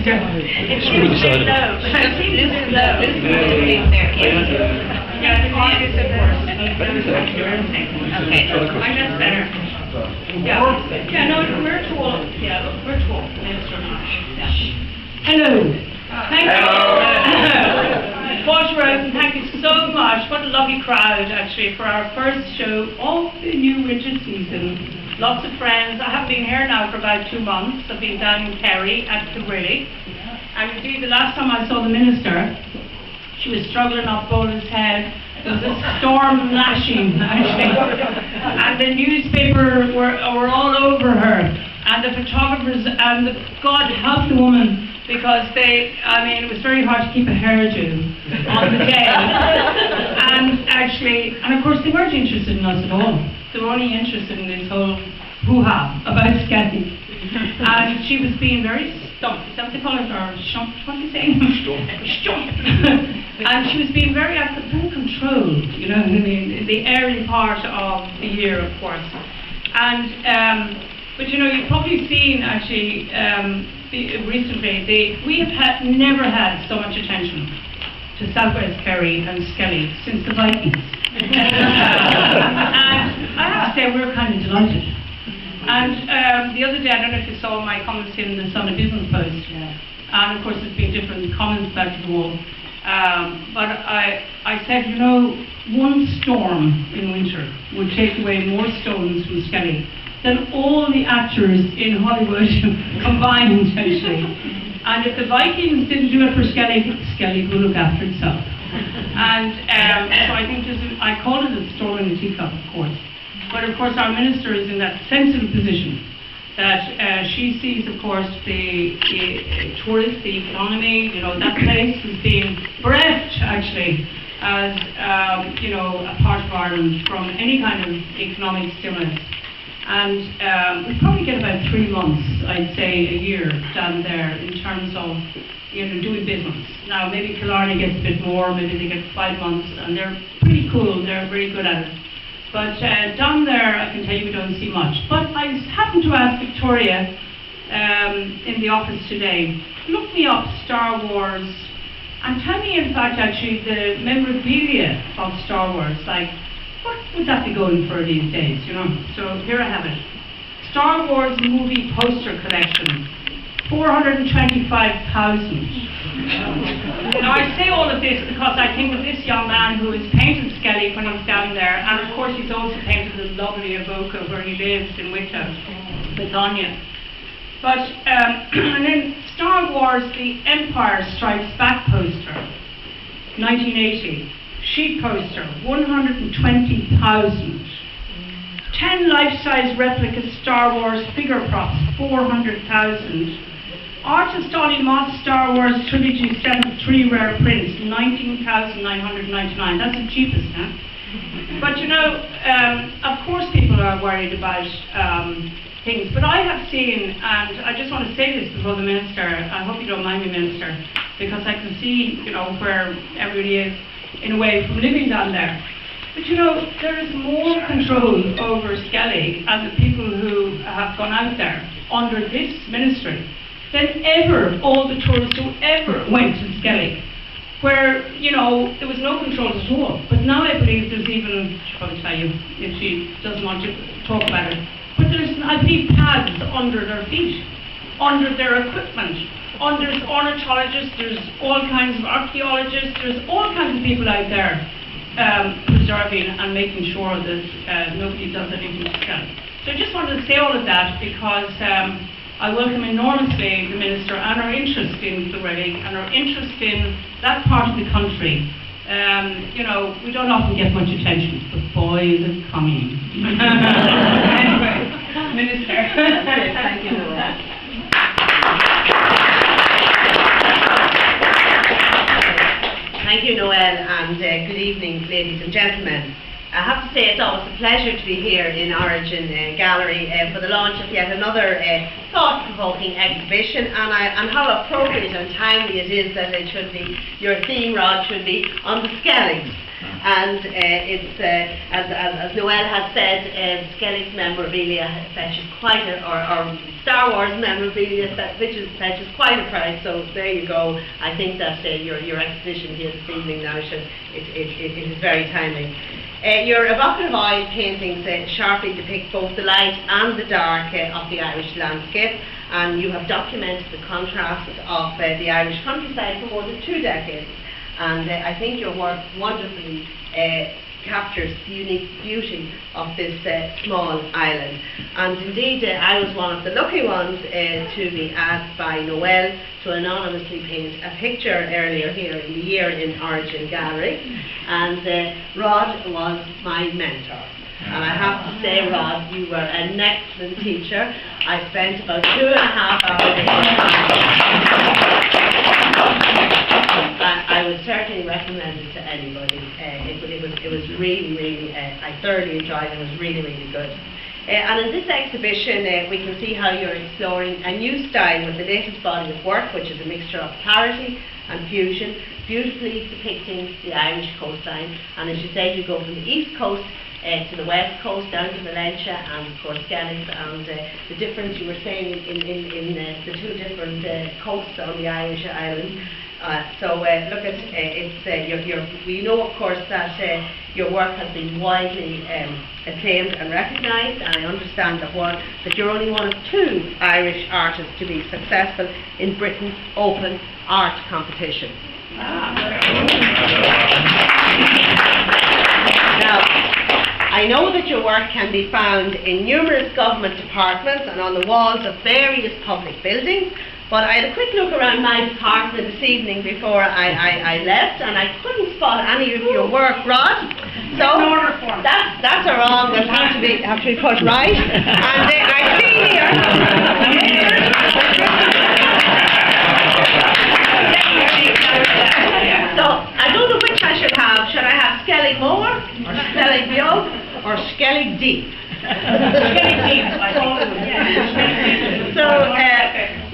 It seems very low. It seems low. Yeah, the volume is okay, that's better. Yeah, no, virtual. Yeah, virtual. Hello. Thank you. Walter Rosen, thank you so much. What a lovely crowd, actually, for our first show of the new winter season. Lots of friends. I have been here now for about 2 months. I've been down in Kerry at the Riddick. And indeed, the last time I saw the minister, she was struggling up Bola's head. There was a storm lashing, actually. And the newspaper were all over her. And the photographers, and God help the woman, because it was very hard to keep a hairdo on the day. And of course, they weren't interested in us at all. They were only interested in this whole hoo-ha about Sketty. And she was being very stumped. Is that what they call it? Or shumped? What are you saying? Stumped. And she was being very controlled, you know, in the early part of the year, of course. And, but you know, you've probably seen, actually, recently, we have never had so much attention to Southwest Kerry and Skelly since the Vikings. And I have to say, we were kind of delighted. And the other day, I don't know if you saw my comments in the Sunday Business Post, and of course there's been different comments back to the wall. But I said, you know, one storm in winter would take away more stones from Skelly than all the actors in Hollywood combined, actually. And if the Vikings didn't do it for Skelly, Skelly could look after itself. And so I think I call it a storm in a teacup, of course. But of course our minister is in that sensitive position that she sees, of course, the tourist, the economy, you know, that place is being bereft, actually, as, you know, a part of Ireland from any kind of economic stimulus. And we probably get about 3 months, I'd say, a year down there in terms of, you know, doing business. Now, maybe Killarney gets a bit more, maybe they get 5 months, and they're pretty cool, they're very good at it. But down there, I can tell you, we don't see much. But I happened to ask Victoria in the office today, look me up Star Wars, and tell me, in fact, actually, the memorabilia of Star Wars, like, what would that be going for these days, you know? So here I have it. Star Wars movie poster collection, 425,000. Now I say all of this because I think of this young man who has painted Skelly when he was down there, and of course he's also painted the lovely Avoca where he lives in Wicklow, Begonia. But, and then Star Wars, the Empire Strikes Back poster, 1980. Sheet poster, 120,000. 10 life-size replica Star Wars figure props, 400,000. Artist Ollie Mott's Star Wars Trilogy set of 3 rare prints, 19,999. That's the cheapest, huh? But you know, of course people are worried about things. But I have seen, and I just want to say this before the Minister, I hope you don't mind me, Minister, because I can see, you know, where everybody is, in a way, from living down there. But you know, there is more control over Skelly and the people who have gone out there under this ministry than ever all the tourists who ever went to Skelly, where, you know, there was no control at all. But now I believe there's even, she'll probably tell you if she doesn't want to talk about it, but there's, I believe, pads under their feet, under their equipment. There's ornithologists, there's all kinds of archaeologists, there's all kinds of people out there preserving and making sure that nobody does anything to Skelly. So I just wanted to say all of that because I welcome enormously the Minister and our interest in the Riddick and our interest in that part of the country. You know, we don't often get much attention, but boy is it coming. Anyway, Minister. Thank you, Noelle. Thank you, Noelle, and good evening, ladies and gentlemen. I have to say it's always a pleasure to be here in Origin Gallery for the launch of yet another thought-provoking exhibition, and how appropriate and timely it is that it should be, your theme, Rod, should be on the Skelligs. And it's, as Noelle has said, Skellig's memorabilia fetches quite a, or Star Wars memorabilia fetches quite a price, so there you go. I think that your exhibition here this evening now it is very timely. Your evocative oil paintings sharply depict both the light and the dark of the Irish landscape, and you have documented the contrast of the Irish countryside for more than 2 decades. And I think your work wonderfully captures the unique beauty of this small island. And indeed, I was one of the lucky ones to be asked by Noelle to anonymously paint a picture earlier here in the year in Origin Gallery. And Rod was my mentor. And I have to say, Rod, you were an excellent teacher. I spent about 2.5 hours. I would certainly recommend it to anybody. It was really, I thoroughly enjoyed it. It was really good. And in this exhibition, we can see how you're exploring a new style with the latest body of work, which is a mixture of clarity and fusion, beautifully depicting the Irish coastline. And as you said, you go from the east coast to the west coast, down to Valentia, and of course Skellig, and the difference you were saying in the 2 different coasts on the Irish island. So look at it's we know of course that your work has been widely acclaimed and recognised, and I understand that you're only one of 2 Irish artists to be successful in Britain's Open Art Competition. Now, I know that your work can be found in numerous government departments and on the walls of various public buildings, but I had a quick look around my department this evening before I left, and I couldn't spot any of your work, Rod. So that's a wrong that have to be put right. And I see here. So I don't know which I should have. Should I have Skellig More, or Skellig Bio, or Skellig Deep? So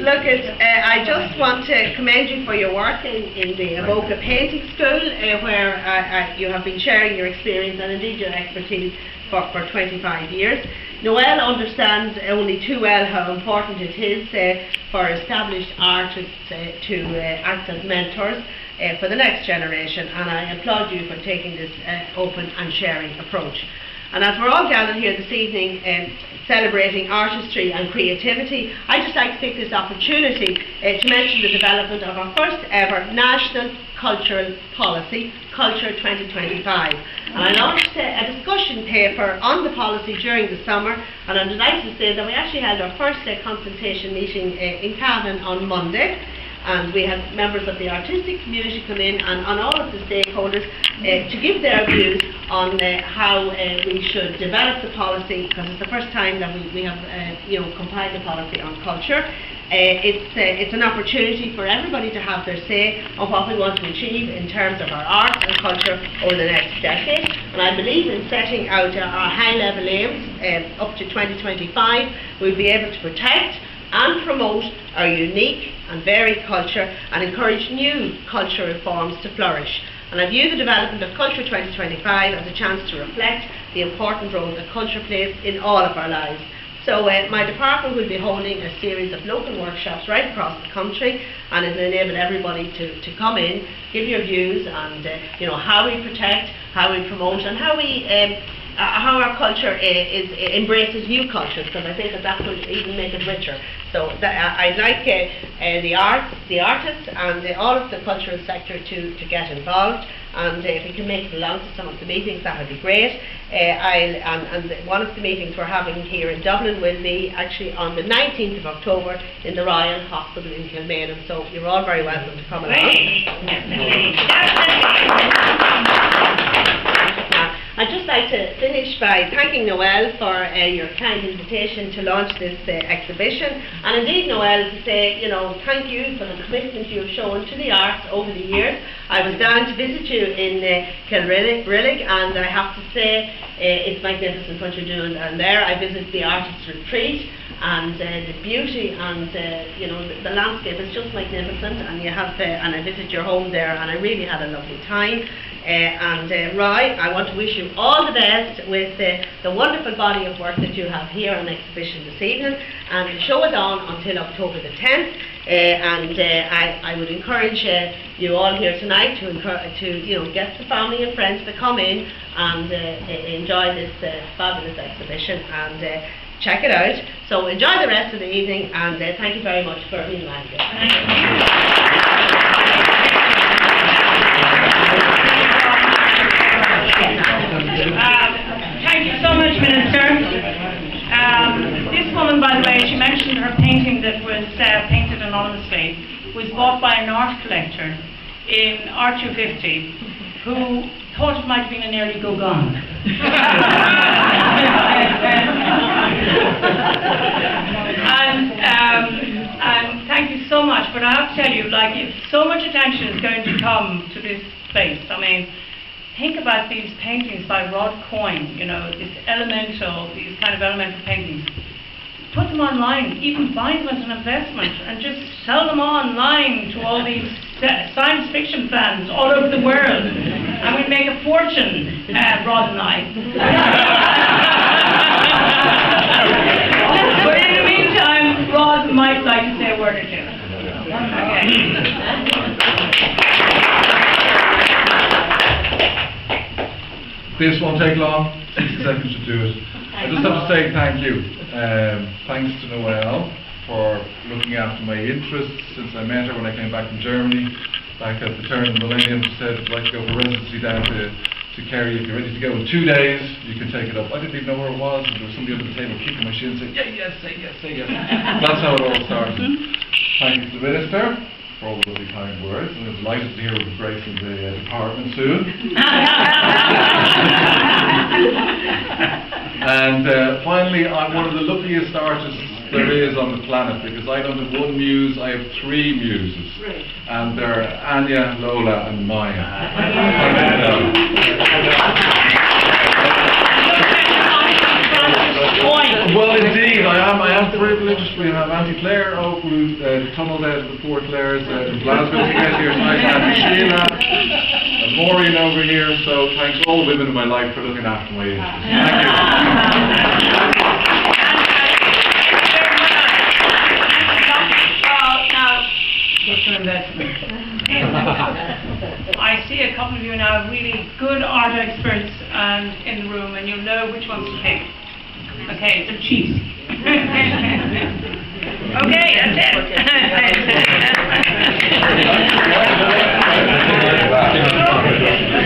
look, I just want to commend you for your work in the Avoca Painting School, where you have been sharing your experience and indeed your expertise for 25 years. Noelle understands only too well how important it is for established artists to act as mentors for the next generation, and I applaud you for taking this open and sharing approach. And as we're all gathered here this evening celebrating artistry and creativity, I'd just like to take this opportunity to mention the development of our first ever national cultural policy, Culture 2025. And I launched a discussion paper on the policy during the summer, and I'm delighted to say that we actually held our first consultation meeting in Cavan on Monday. And we had members of the artistic community come in, and on all of the stakeholders to give their views on how we should develop the policy, because it's the first time that we have compiled a policy on culture. It's an opportunity for everybody to have their say on what we want to achieve in terms of our arts and culture over the next decade. And I believe in setting out our high-level aims up to 2025, we'll be able to protect and promote our unique and varied culture and encourage new cultural forms to flourish. And I view the development of Culture 2025 as a chance to reflect the important role that culture plays in all of our lives. So my department will be holding a series of local workshops right across the country, and it will enable everybody to come in, give your views on how we protect, how we promote, and how our culture embraces new cultures, because I think that will even make it richer. So I'd like the artists and all of the cultural sector to get involved, and if you can make it along to some of the meetings, that would be great. And one of the meetings we're having here in Dublin will be actually on the 19th of October in the Royal Hospital in Kilmainham, so you're all very welcome to come along. I'd just like to finish by thanking Noelle for your kind invitation to launch this exhibition, and indeed, Noelle, to say, you know, thank you for the commitment you have shown to the arts over the years. I was down to visit you in Kilrillig, and I have to say it's magnificent what you're doing down there. I visited the artist's retreat, and the beauty and you know, the landscape is just magnificent, and you have and I visited your home there, and I really had a lovely time. Roy, I want to wish you all the best with the wonderful body of work that you have here on exhibition this evening, and the show is on until October the 10th. I would encourage you all here tonight to you know, get the family and friends to come in and enjoy this fabulous exhibition and check it out. So enjoy the rest of the evening, and thank you very much for being around here. Thank you so much, Minister. This woman, by the way, she mentioned her painting that was painted anonymously, was bought by an art collector in R250 who thought it might have been an early Gauguin. And thank you so much, but I have to tell you, like, if so much attention is going to come to this place, I mean, think about these paintings by Coyne, you know, these kind of elemental paintings. Put them online, even buy them as an investment, and just sell them online to all these science fiction fans all over the world, and we'd make a fortune, Rod and I. But in the meantime, Rod might like to say a word or two. Okay. This won't take long, 60 seconds to do it. I just have to say thank you. Thanks to Noelle for looking after my interests since I met her when I came back from Germany, back at the turn of the millennium. She said, I'd like to go for residency down to Kerry. If you're ready to go in 2 days, you can take it up. I didn't even know where it was, and there was somebody under the table kicking my shin saying, yeah, yes, say yes, say yes. That's how it all started. Thank you to the Minister for all the really kind words, and I'm delighted to hear we'll be gracing the department soon. And finally, I'm one of the luckiest artists there is on the planet, because I don't have one muse, I have 3 muses. And they're Anya, Lola and Maya. Well, indeed, I am privileged. We have Auntie Claire who tunnelled out of the 4 Claires in Glasgow to get here tonight, Auntie Sheila, and Maureen over here. So thanks to all the women in my life for looking after my interests. Thank you. I see a couple of you now, really good art experts in the room, and you'll know which ones to pick. Okay, so cheese. Okay, that's it.